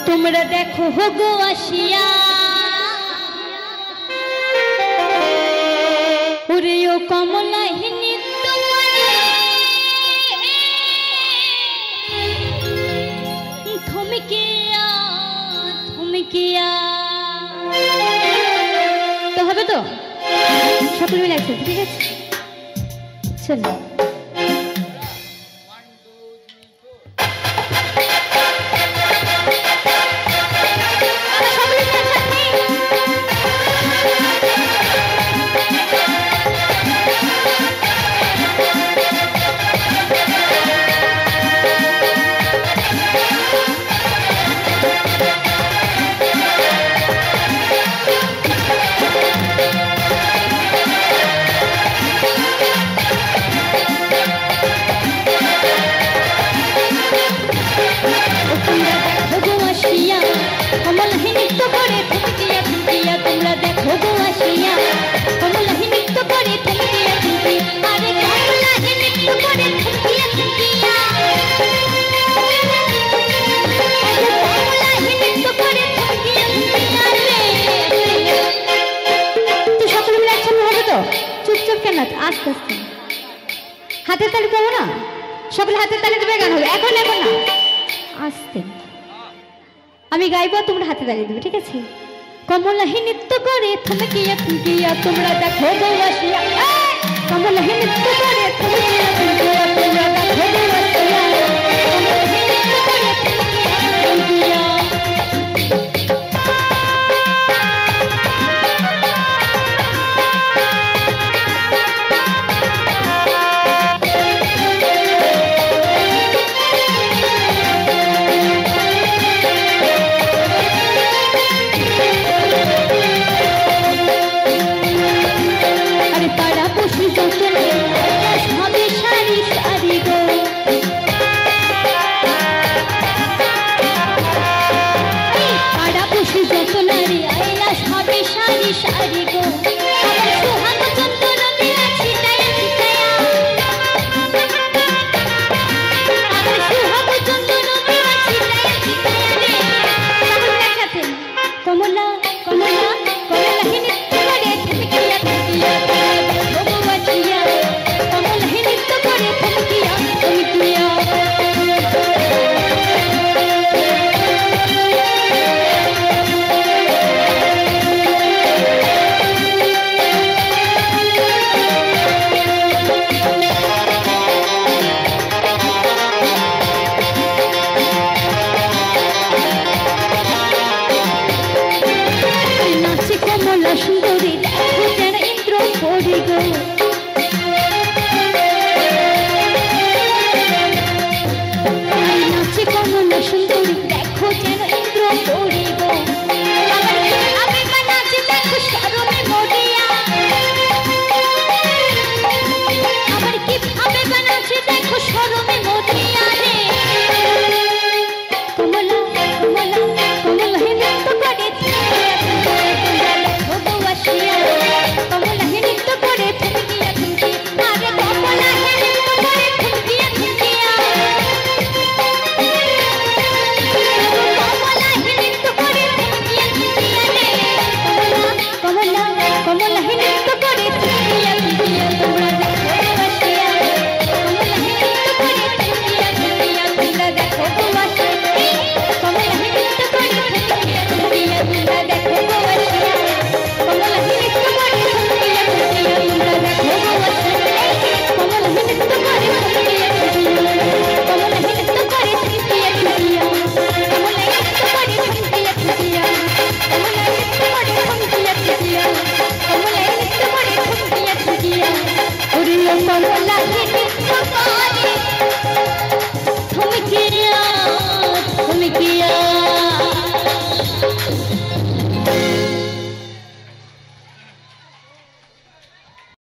তোমরা দেখো গো আসিয়া ওরে ও কমলাহিনী থমকিয়া থমকিয়া তো হবে তো সকলে মিলে একসাথে ঠিক আছে চলো আস্তে আস্তে হাতে তালি দেবো না সকলে হাতে তালি দেবে গান হবে এখন এখন না আস্তে আমি গাইবো তোমরা হাতে তালি দেবে ঠিক আছে কমলাহি নৃত্য করে থমকিয়া থমকিয়া তোমরা দেখো গো আসিয়া কমলাহি নৃত্য করে থমকিয়া থমকিয়া তোমরা দেখো গো আসিয়া কমলাহি নৃত্য করে থমকিয়া থমকিয়া সুন্দর